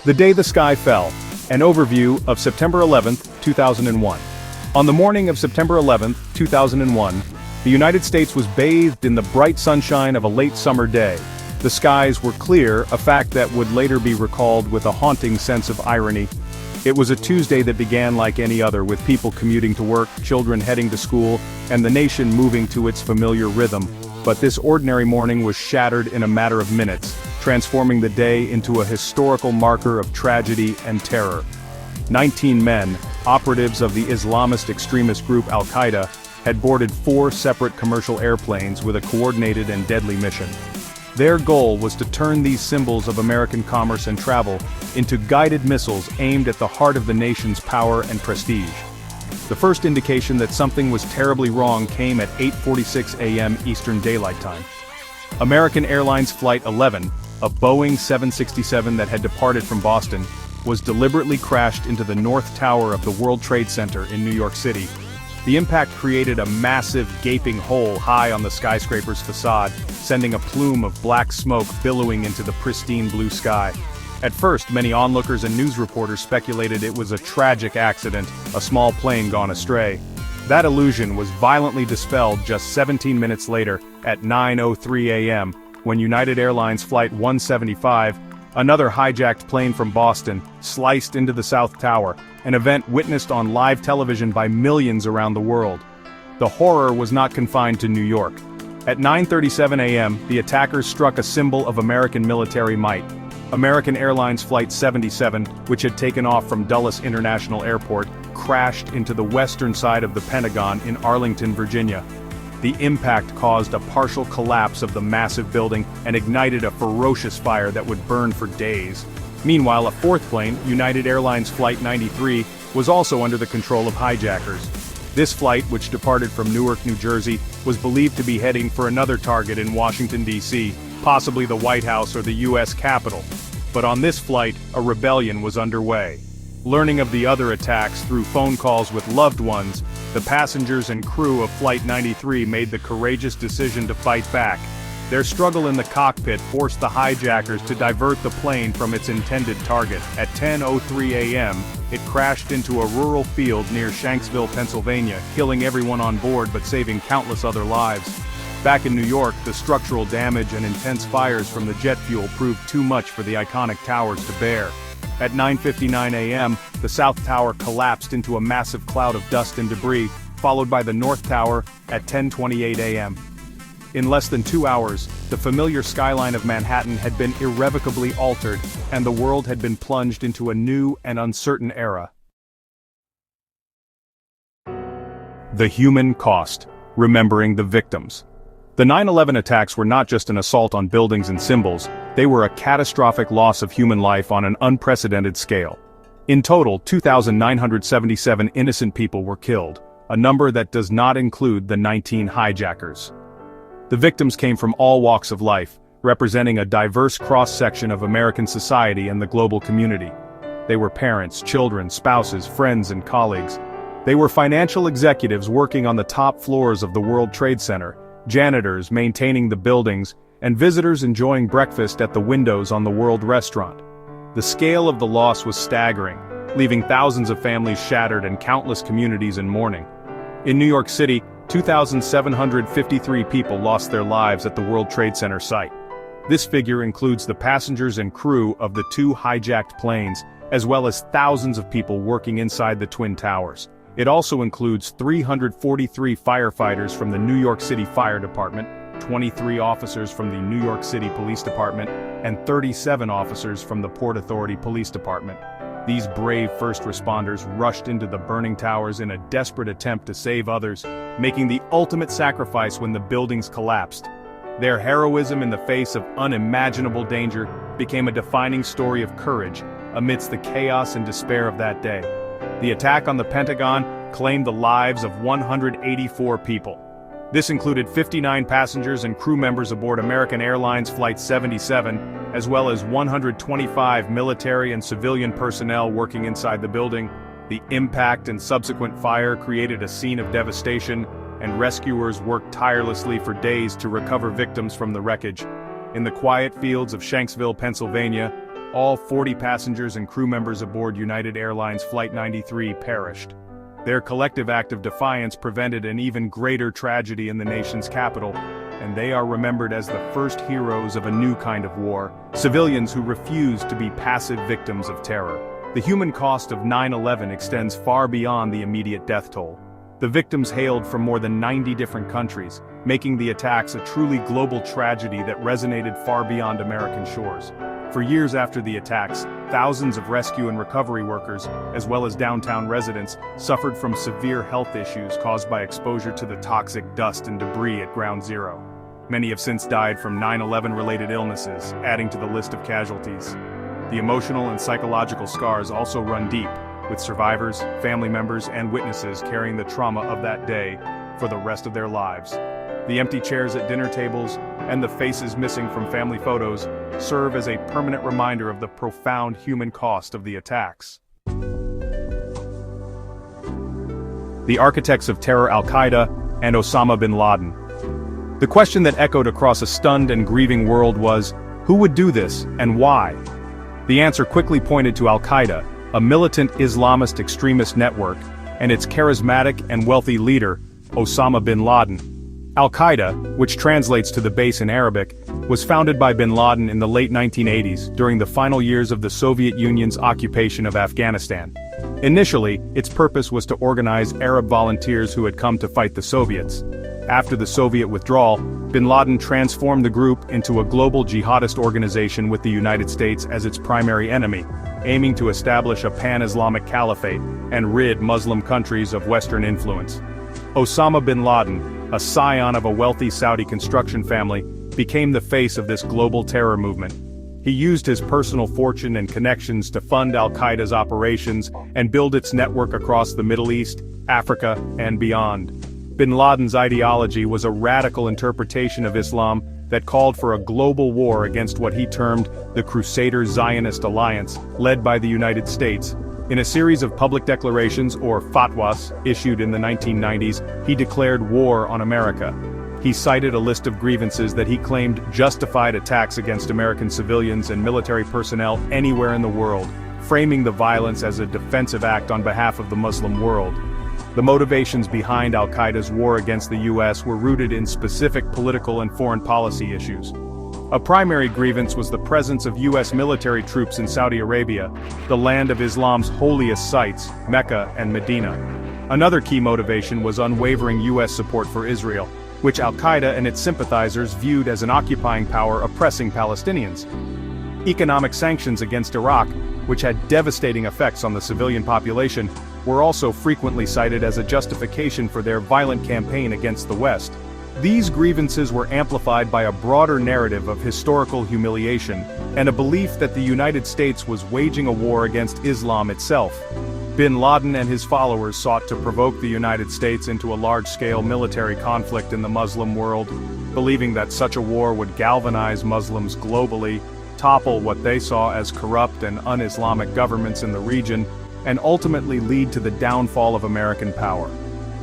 The Day the Sky Fell, an overview of September 11, 2001. On the morning of September 11, 2001, the United States was bathed in the bright sunshine of a late summer day. The skies were clear, a fact that would later be recalled with a haunting sense of irony. It was a Tuesday that began like any other, with people commuting to work, children heading to school, and the nation moving to its familiar rhythm. But this ordinary morning was shattered in a matter of minutes, transforming the day into a historical marker of tragedy and terror. 19 men, operatives of the Islamist extremist group Al-Qaeda, had boarded 4 separate commercial airplanes with a coordinated and deadly mission. Their goal was to turn these symbols of American commerce and travel into guided missiles aimed at the heart of the nation's power and prestige. The first indication that something was terribly wrong came at 8:46 a.m. Eastern Daylight Time. American Airlines Flight 11, a Boeing 767 that had departed from Boston, was deliberately crashed into the North Tower of the World Trade Center in New York City. The impact created a massive, gaping hole high on the skyscraper's facade, sending a plume of black smoke billowing into the pristine blue sky. At first, many onlookers and news reporters speculated it was a tragic accident, a small plane gone astray. That illusion was violently dispelled just 17 minutes later, at 9:03 a.m., when United Airlines Flight 175, another hijacked plane from Boston, sliced into the South Tower, an event witnessed on live television by millions around the world. The horror was not confined to New York. At 9:37 a.m., the attackers struck a symbol of American military might. American Airlines Flight 77, which had taken off from Dulles International Airport, crashed into the western side of the Pentagon in Arlington, Virginia. The impact caused a partial collapse of the massive building and ignited a ferocious fire that would burn for days. Meanwhile, a fourth plane, United Airlines Flight 93, was also under the control of hijackers. This flight, which departed from Newark, New Jersey, was believed to be heading for another target in Washington, D.C., possibly the White House or the U.S. Capitol. But on this flight, a rebellion was underway. Learning of the other attacks through phone calls with loved ones, the passengers and crew of Flight 93 made the courageous decision to fight back. Their struggle in the cockpit forced the hijackers to divert the plane from its intended target. At 10:03 a.m., it crashed into a rural field near Shanksville, Pennsylvania, killing everyone on board but saving countless other lives. Back in New York, the structural damage and intense fires from the jet fuel proved too much for the iconic towers to bear. At 9:59 a.m., the South Tower collapsed into a massive cloud of dust and debris, followed by the North Tower at 10:28 a.m. In less than 2 hours, the familiar skyline of Manhattan had been irrevocably altered, and the world had been plunged into a new and uncertain era. The human cost. Remembering the victims. The 9/11 attacks were not just an assault on buildings and symbols, they were a catastrophic loss of human life on an unprecedented scale. In total, 2,977 innocent people were killed, a number that does not include the 19 hijackers. The victims came from all walks of life, representing a diverse cross-section of American society and the global community. They were parents, children, spouses, friends, and colleagues. They were financial executives working on the top floors of the World Trade Center, janitors maintaining the buildings, and visitors enjoying breakfast at the windows on the World Restaurant. The scale of the loss was staggering, leaving thousands of families shattered and countless communities in mourning. In New York City, 2,753 people lost their lives at the World Trade Center site. This figure includes the passengers and crew of the 2 hijacked planes, as well as thousands of people working inside the Twin Towers. It also includes 343 firefighters from the New York City Fire Department, 23 officers from the New York City Police Department, and 37 officers from the Port Authority Police Department. These brave first responders rushed into the burning towers in a desperate attempt to save others, making the ultimate sacrifice when the buildings collapsed. Their heroism in the face of unimaginable danger became a defining story of courage amidst the chaos and despair of that day. The attack on the Pentagon claimed the lives of 184 people. This included 59 passengers and crew members aboard American Airlines Flight 77, as well as 125 military and civilian personnel working inside the building. The impact and subsequent fire created a scene of devastation, and rescuers worked tirelessly for days to recover victims from the wreckage. In the quiet fields of Shanksville, Pennsylvania, All 40 passengers and crew members aboard United Airlines Flight 93 perished. Their collective act of defiance prevented an even greater tragedy in the nation's capital, and they are remembered as the first heroes of a new kind of war, civilians who refused to be passive victims of terror. The human cost of 9/11 extends far beyond the immediate death toll. The victims hailed from more than 90 different countries, making the attacks a truly global tragedy that resonated far beyond American shores. For years after the attacks, thousands of rescue and recovery workers, as well as downtown residents, suffered from severe health issues caused by exposure to the toxic dust and debris at Ground Zero. Many have since died from 9/11-related illnesses, adding to the list of casualties. The emotional and psychological scars also run deep, with survivors, family members, and witnesses carrying the trauma of that day for the rest of their lives. The empty chairs at dinner tables and the faces missing from family photos serve as a permanent reminder of the profound human cost of the attacks. The architects of terror Al-Qaeda and Osama bin Laden. The question that echoed across a stunned and grieving world was, who would do this, and why? The answer quickly pointed to Al-Qaeda, a militant Islamist extremist network, and its charismatic and wealthy leader, Osama bin Laden. Al-Qaeda, which translates to the base in Arabic, was founded by bin Laden in the late 1980s during the final years of the Soviet Union's occupation of Afghanistan. Initially, its purpose was to organize Arab volunteers who had come to fight the Soviets. After the Soviet withdrawal, bin Laden transformed the group into a global jihadist organization with the United States as its primary enemy, aiming to establish a pan-Islamic caliphate and rid Muslim countries of Western influence. Osama bin Laden, a scion of a wealthy Saudi construction family, became the face of this global terror movement. He used his personal fortune and connections to fund Al-Qaeda's operations and build its network across the Middle East, Africa, and beyond. Bin Laden's ideology was a radical interpretation of Islam that called for a global war against what he termed the Crusader Zionist Alliance, led by the United States. In a series of public declarations, or fatwas, issued in the 1990s, he declared war on America. He cited a list of grievances that he claimed justified attacks against American civilians and military personnel anywhere in the world, framing the violence as a defensive act on behalf of the Muslim world. The motivations behind Al-Qaeda's war against the U.S. were rooted in specific political and foreign policy issues. A primary grievance was the presence of U.S. military troops in Saudi Arabia, the land of Islam's holiest sites, Mecca and Medina. Another key motivation was unwavering U.S. support for Israel, which Al-Qaeda and its sympathizers viewed as an occupying power oppressing Palestinians. Economic sanctions against Iraq, which had devastating effects on the civilian population, were also frequently cited as a justification for their violent campaign against the West. These grievances were amplified by a broader narrative of historical humiliation and a belief that the United States was waging a war against Islam itself. Bin Laden and his followers sought to provoke the United States into a large-scale military conflict in the Muslim world, believing that such a war would galvanize Muslims globally, topple what they saw as corrupt and un-Islamic governments in the region, and ultimately lead to the downfall of American power.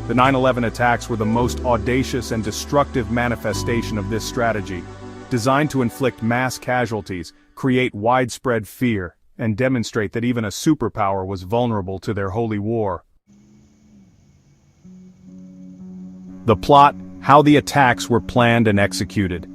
The 9/11 attacks were the most audacious and destructive manifestation of this strategy, designed to inflict mass casualties, create widespread fear, and demonstrate that even a superpower was vulnerable to their holy war. The plot, how the attacks were planned and executed.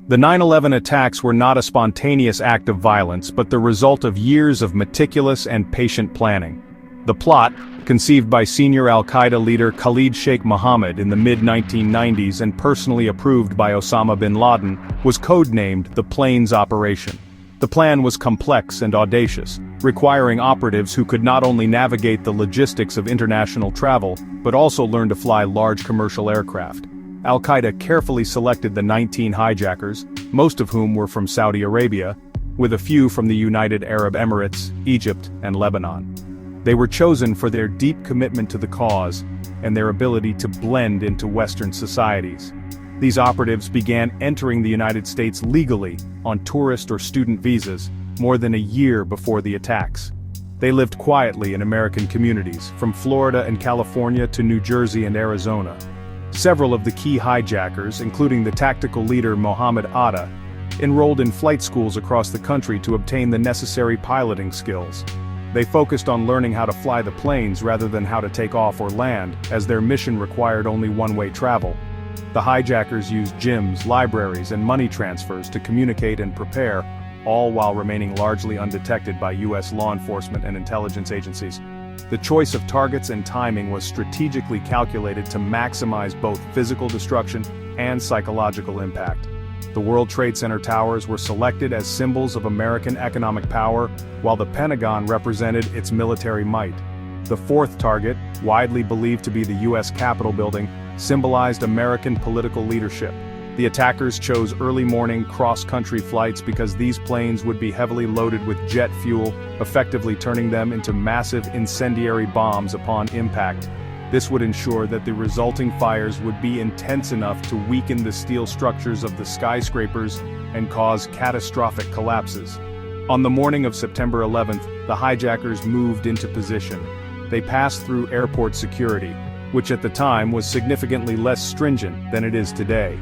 The 9/11 attacks were not a spontaneous act of violence, but the result of years of meticulous and patient planning. The plot, conceived by senior Al-Qaeda leader Khalid Sheikh Mohammed in the mid-1990s and personally approved by Osama bin Laden, was codenamed the Plains Operation. The plan was complex and audacious, requiring operatives who could not only navigate the logistics of international travel, but also learn to fly large commercial aircraft. Al-Qaeda carefully selected the 19 hijackers, most of whom were from Saudi Arabia, with a few from the United Arab Emirates, Egypt, and Lebanon. They were chosen for their deep commitment to the cause and their ability to blend into Western societies. These operatives began entering the United States legally on tourist or student visas more than a year before the attacks. They lived quietly in American communities, from Florida and California to New Jersey and Arizona. Several of the key hijackers, including the tactical leader Mohammed Atta, enrolled in flight schools across the country to obtain the necessary piloting skills. They focused on learning how to fly the planes rather than how to take off or land, as their mission required only one-way travel. The hijackers used gyms, libraries, and money transfers to communicate and prepare, all while remaining largely undetected by U.S. law enforcement and intelligence agencies. The choice of targets and timing was strategically calculated to maximize both physical destruction and psychological impact. The World Trade Center towers were selected as symbols of American economic power, while the Pentagon represented its military might. The fourth target, widely believed to be the U.S. Capitol building, symbolized American political leadership. The attackers chose early morning cross-country flights because these planes would be heavily loaded with jet fuel, effectively turning them into massive incendiary bombs upon impact. This would ensure that the resulting fires would be intense enough to weaken the steel structures of the skyscrapers and cause catastrophic collapses. On the morning of September 11th, the hijackers moved into position. They passed through airport security, which at the time was significantly less stringent than it is today.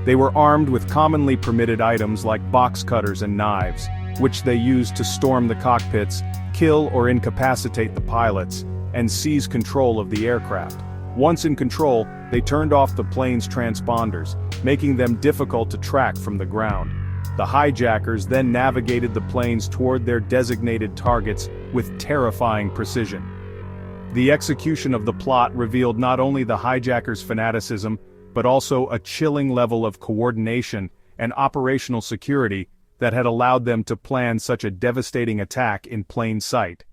They were armed with commonly permitted items like box cutters and knives, which they used to storm the cockpits, kill or incapacitate the pilots, and seize control of the aircraft. Once in control, they turned off the plane's transponders, making them difficult to track from the ground. The hijackers then navigated the planes toward their designated targets with terrifying precision. The execution of the plot revealed not only the hijackers' fanaticism, but also a chilling level of coordination and operational security that had allowed them to plan such a devastating attack in plain sight.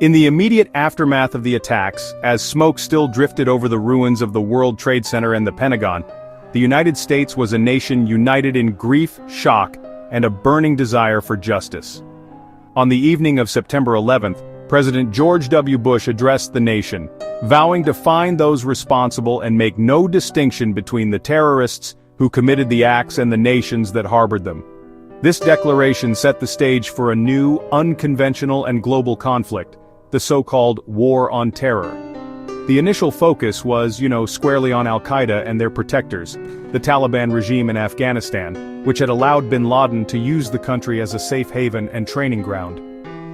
In the immediate aftermath of the attacks, as smoke still drifted over the ruins of the World Trade Center and the Pentagon, the United States was a nation united in grief, shock, and a burning desire for justice. On the evening of September 11th, President George W. Bush addressed the nation, vowing to find those responsible and make no distinction between the terrorists who committed the acts and the nations that harbored them. This declaration set the stage for a new, unconventional and global conflict, the so-called War on Terror. The initial focus was, squarely on Al-Qaeda and their protectors, the Taliban regime in Afghanistan, which had allowed bin Laden to use the country as a safe haven and training ground.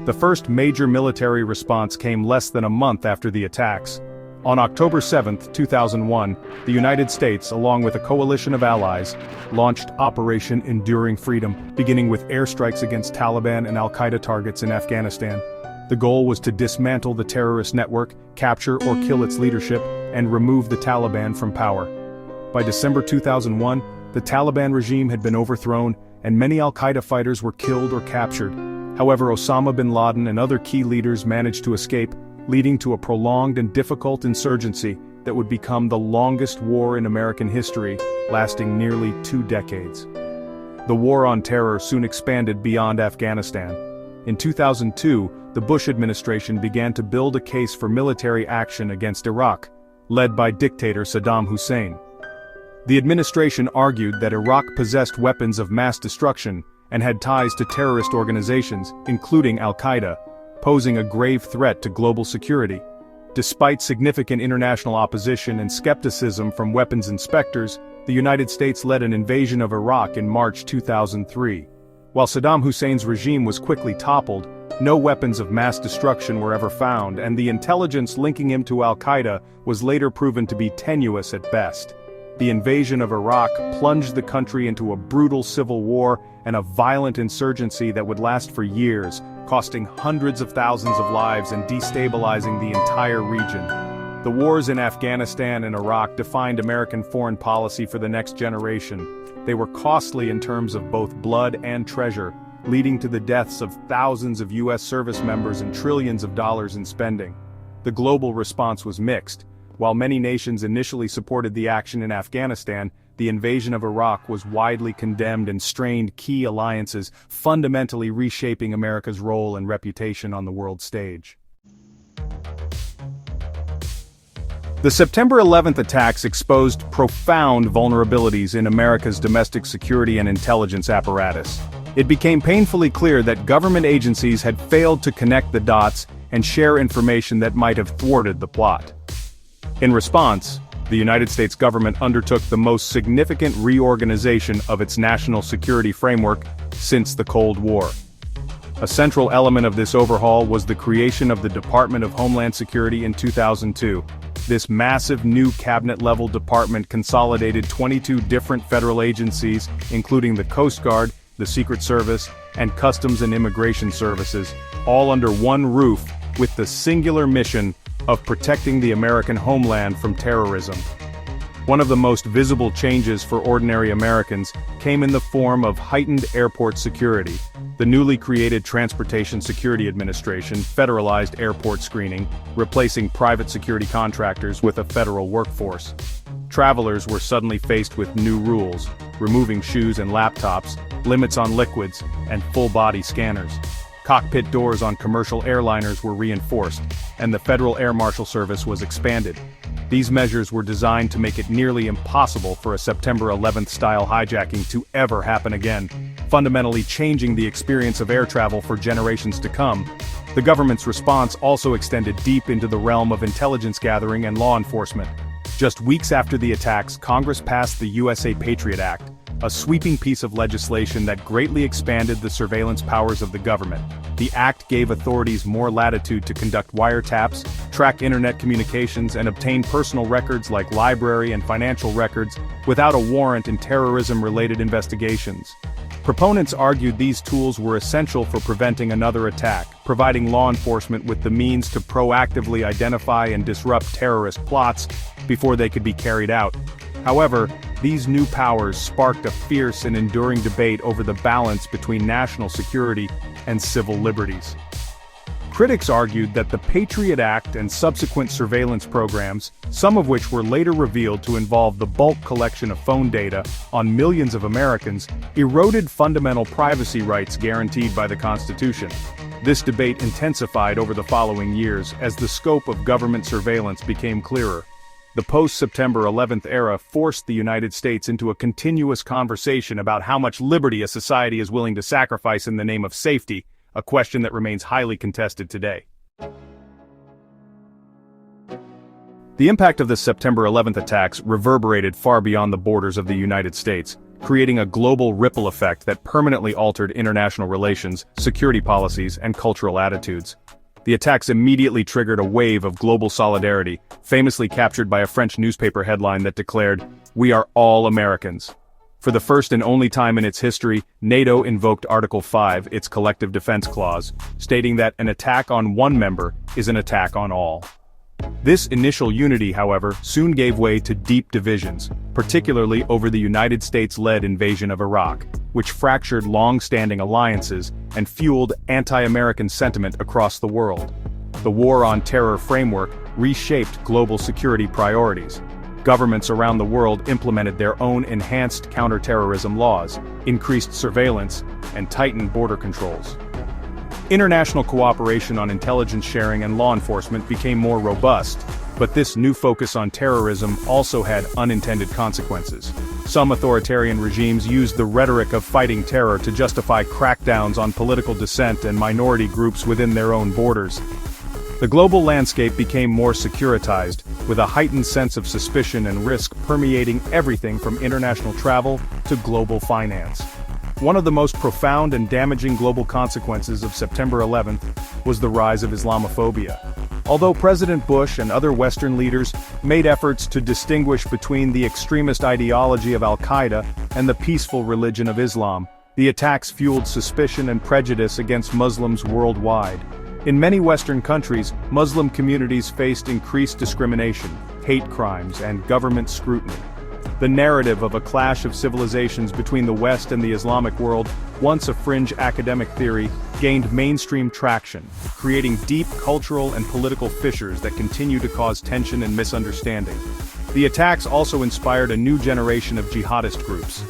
The first major military response came less than a month after the attacks. On October 7, 2001, the United States, along with a coalition of allies, launched Operation Enduring Freedom, beginning with airstrikes against Taliban and Al-Qaeda targets in Afghanistan. The goal was to dismantle the terrorist network, capture or kill its leadership, and remove the Taliban from power. By December 2001, the Taliban regime had been overthrown, and many Al-Qaeda fighters were killed or captured. However, Osama bin Laden and other key leaders managed to escape, leading to a prolonged and difficult insurgency that would become the longest war in American history, lasting nearly 2 decades. The War on Terror soon expanded beyond Afghanistan. In 2002, the Bush administration began to build a case for military action against Iraq, led by dictator Saddam Hussein. The administration argued that Iraq possessed weapons of mass destruction and had ties to terrorist organizations, including Al-Qaeda, posing a grave threat to global security. Despite significant international opposition and skepticism from weapons inspectors, the United States led an invasion of Iraq in March 2003. While Saddam Hussein's regime was quickly toppled, no weapons of mass destruction were ever found, and the intelligence linking him to Al-Qaeda was later proven to be tenuous at best. The invasion of Iraq plunged the country into a brutal civil war and a violent insurgency that would last for years, costing hundreds of thousands of lives and destabilizing the entire region. The wars in Afghanistan and Iraq defined American foreign policy for the next generation. They were costly in terms of both blood and treasure, leading to the deaths of thousands of U.S. service members and trillions of dollars in spending. The global response was mixed. While many nations initially supported the action in Afghanistan, the invasion of Iraq was widely condemned and strained key alliances, fundamentally reshaping America's role and reputation on the world stage. The September 11th attacks exposed profound vulnerabilities in America's domestic security and intelligence apparatus. It became painfully clear that government agencies had failed to connect the dots and share information that might have thwarted the plot. In response, the United States government undertook the most significant reorganization of its national security framework since the Cold War. A central element of this overhaul was the creation of the Department of Homeland Security in 2002. This massive new cabinet-level department consolidated 22 different federal agencies, including the Coast Guard, the Secret Service, and Customs and Immigration Services, all under one roof, with the singular mission of protecting the American homeland from terrorism. One of the most visible changes for ordinary Americans came in the form of heightened airport security. The newly created Transportation Security Administration federalized airport screening, replacing private security contractors with a federal workforce. Travelers were suddenly faced with new rules, removing shoes and laptops, limits on liquids, and full-body scanners. Cockpit doors on commercial airliners were reinforced, and the Federal Air Marshal Service was expanded. These measures were designed to make it nearly impossible for a September 11th-style hijacking to ever happen again, fundamentally changing the experience of air travel for generations to come. The government's response also extended deep into the realm of intelligence gathering and law enforcement. Just weeks after the attacks, Congress passed the USA Patriot Act, a sweeping piece of legislation that greatly expanded the surveillance powers of the government. The act gave authorities more latitude to conduct wiretaps, track internet communications, and obtain personal records like library and financial records without a warrant in terrorism-related investigations. Proponents argued these tools were essential for preventing another attack, providing law enforcement with the means to proactively identify and disrupt terrorist plots before they could be carried out. However, these new powers sparked a fierce and enduring debate over the balance between national security and civil liberties. Critics argued that the Patriot Act and subsequent surveillance programs, some of which were later revealed to involve the bulk collection of phone data on millions of Americans, eroded fundamental privacy rights guaranteed by the Constitution. This debate intensified over the following years as the scope of government surveillance became clearer. The post-September 11th era forced the United States into a continuous conversation about how much liberty a society is willing to sacrifice in the name of safety, a question that remains highly contested today. The impact of the September 11th attacks reverberated far beyond the borders of the United States, creating a global ripple effect that permanently altered international relations, security policies, and cultural attitudes. The attacks immediately triggered a wave of global solidarity, famously captured by a French newspaper headline that declared, "We are all Americans." For the first and only time in its history, NATO invoked Article 5, its collective defense clause, stating that an attack on one member is an attack on all. This initial unity, however, soon gave way to deep divisions, particularly over the United States-led invasion of Iraq, which fractured long-standing alliances and fueled anti-American sentiment across the world. The War on Terror framework reshaped global security priorities. Governments around the world implemented their own enhanced counterterrorism laws, increased surveillance, and tightened border controls. International cooperation on intelligence sharing and law enforcement became more robust, but this new focus on terrorism also had unintended consequences. Some authoritarian regimes used the rhetoric of fighting terror to justify crackdowns on political dissent and minority groups within their own borders. The global landscape became more securitized, with a heightened sense of suspicion and risk permeating everything from international travel to global finance. One of the most profound and damaging global consequences of September 11th was the rise of Islamophobia. Although President Bush and other Western leaders made efforts to distinguish between the extremist ideology of Al-Qaeda and the peaceful religion of Islam, the attacks fueled suspicion and prejudice against Muslims worldwide. In many Western countries, Muslim communities faced increased discrimination, hate crimes, and government scrutiny. The narrative of a clash of civilizations between the West and the Islamic world, once a fringe academic theory, gained mainstream traction, creating deep cultural and political fissures that continue to cause tension and misunderstanding. The attacks also inspired a new generation of jihadist groups.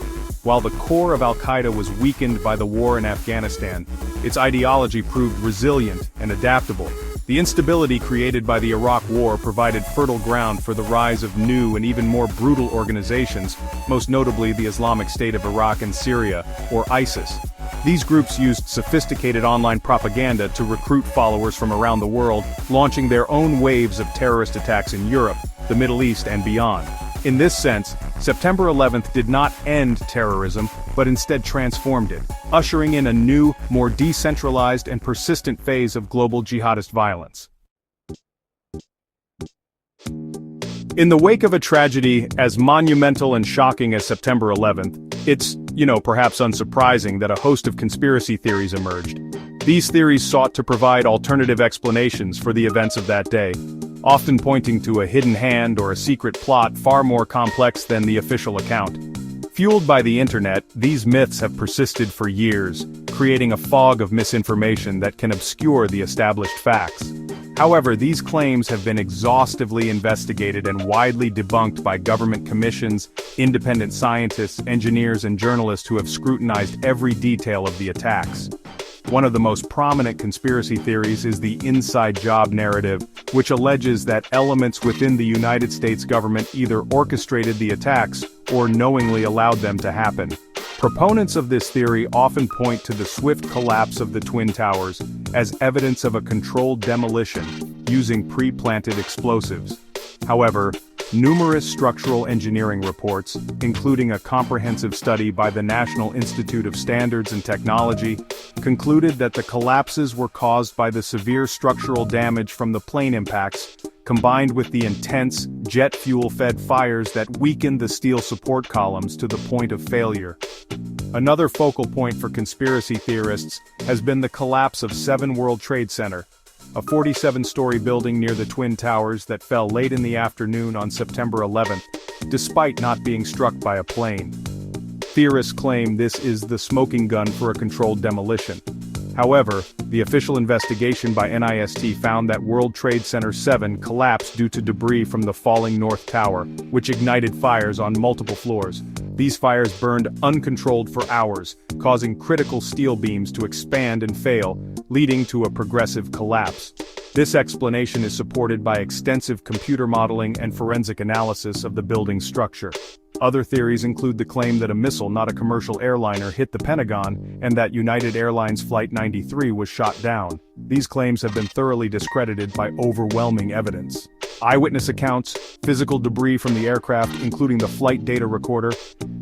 While the core of Al-Qaeda was weakened by the war in Afghanistan, its ideology proved resilient and adaptable. The instability created by the Iraq War provided fertile ground for the rise of new and even more brutal organizations, most notably the Islamic State of Iraq and Syria, or ISIS. These groups used sophisticated online propaganda to recruit followers from around the world, launching their own waves of terrorist attacks in Europe, the Middle East and beyond. In this sense, September 11th did not end terrorism, but instead transformed it, ushering in a new, more decentralized and persistent phase of global jihadist violence. In the wake of a tragedy as monumental and shocking as September 11th, it's, perhaps unsurprising that a host of conspiracy theories emerged. These theories sought to provide alternative explanations for the events of that day, often pointing to a hidden hand or a secret plot far more complex than the official account. Fueled by the internet, these myths have persisted for years, creating a fog of misinformation that can obscure the established facts. However, these claims have been exhaustively investigated and widely debunked by government commissions, independent scientists, engineers, and journalists who have scrutinized every detail of the attacks. One of the most prominent conspiracy theories is the inside job narrative, which alleges that elements within the United States government either orchestrated the attacks or knowingly allowed them to happen. Proponents of this theory often point to the swift collapse of the Twin Towers as evidence of a controlled demolition using pre-planted explosives. However, numerous structural engineering reports, including a comprehensive study by the National Institute of Standards and Technology, concluded that the collapses were caused by the severe structural damage from the plane impacts, combined with the intense, jet fuel-fed fires that weakened the steel support columns to the point of failure. Another focal point for conspiracy theorists has been the collapse of 7 World Trade Center, a 47-story building near the Twin Towers that fell late in the afternoon on September 11th, despite not being struck by a plane. Theorists claim this is the smoking gun for a controlled demolition. However, the official investigation by NIST found that World Trade Center 7 collapsed due to debris from the falling North Tower, which ignited fires on multiple floors. These fires burned uncontrolled for hours, causing critical steel beams to expand and fail, leading to a progressive collapse. This explanation is supported by extensive computer modeling and forensic analysis of the building's structure. Other theories include the claim that a missile, not a commercial airliner, hit the Pentagon, and that United Airlines Flight 93 was shot down. These claims have been thoroughly discredited by overwhelming evidence. Eyewitness accounts, physical debris from the aircraft, including the flight data recorder,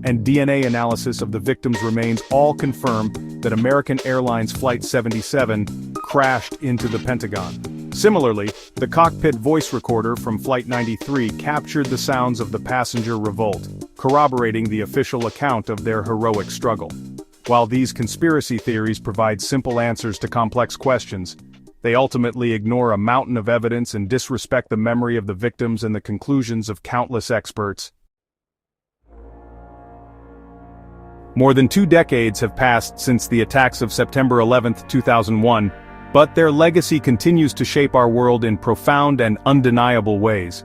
and DNA analysis of the victims' remains all confirm that American Airlines Flight 77 crashed into the Pentagon. Similarly, the cockpit voice recorder from Flight 93 captured the sounds of the passenger revolt, corroborating the official account of their heroic struggle. While these conspiracy theories provide simple answers to complex questions, they ultimately ignore a mountain of evidence and disrespect the memory of the victims and the conclusions of countless experts. More than 2 decades have passed since the attacks of September 11, 2001, but their legacy continues to shape our world in profound and undeniable ways.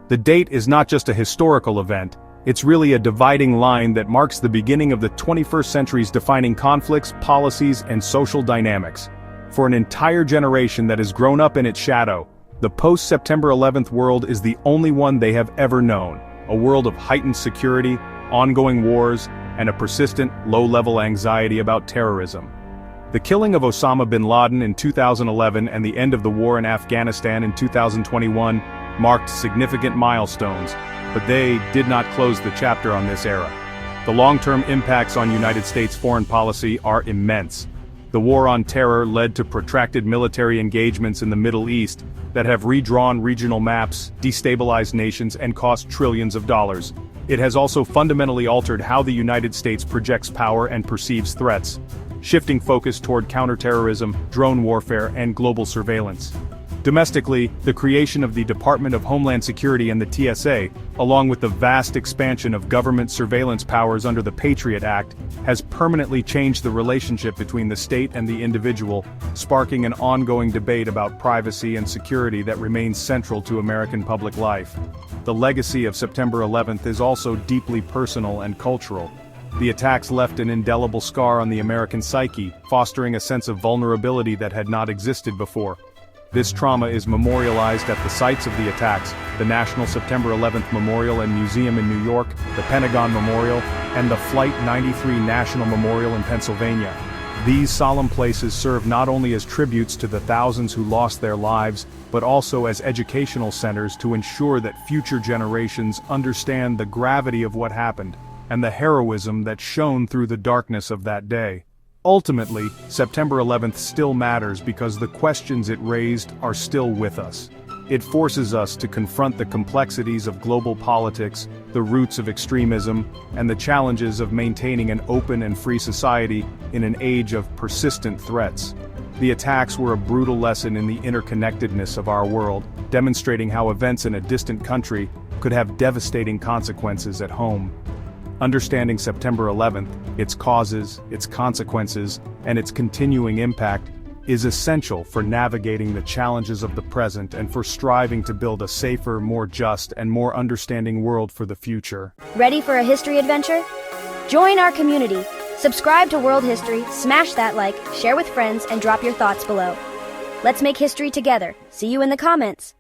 The date is not just a historical event, it's really a dividing line that marks the beginning of the 21st century's defining conflicts, policies, and social dynamics. For an entire generation that has grown up in its shadow, the post-September 11th world is the only one they have ever known, a world of heightened security, ongoing wars, and a persistent, low-level anxiety about terrorism. The killing of Osama bin Laden in 2011 and the end of the war in Afghanistan in 2021 marked significant milestones, but they did not close the chapter on this era. The long-term impacts on United States foreign policy are immense. The war on terror led to protracted military engagements in the Middle East that have redrawn regional maps, destabilized nations, and cost trillions of dollars. It has also fundamentally altered how the United States projects power and perceives threats, shifting focus toward counterterrorism, drone warfare, and global surveillance. Domestically, the creation of the Department of Homeland Security and the TSA, along with the vast expansion of government surveillance powers under the Patriot Act, has permanently changed the relationship between the state and the individual, sparking an ongoing debate about privacy and security that remains central to American public life. The legacy of September 11th is also deeply personal and cultural. The attacks left an indelible scar on the American psyche, fostering a sense of vulnerability that had not existed before. This trauma is memorialized at the sites of the attacks, the National September 11th Memorial and Museum in New York, the Pentagon Memorial, and the Flight 93 National Memorial in Pennsylvania. These solemn places serve not only as tributes to the thousands who lost their lives, but also as educational centers to ensure that future generations understand the gravity of what happened, and the heroism that shone through the darkness of that day. Ultimately, September 11th still matters because the questions it raised are still with us. It forces us to confront the complexities of global politics, the roots of extremism, and the challenges of maintaining an open and free society in an age of persistent threats. The attacks were a brutal lesson in the interconnectedness of our world, demonstrating how events in a distant country could have devastating consequences at home. Understanding September 11th, its causes, its consequences, and its continuing impact is essential for navigating the challenges of the present and for striving to build a safer, more just, and more understanding world for the future. Ready for a history adventure? Join our community. Subscribe to World History, smash that like, share with friends, and drop your thoughts below. Let's make history together. See you in the comments.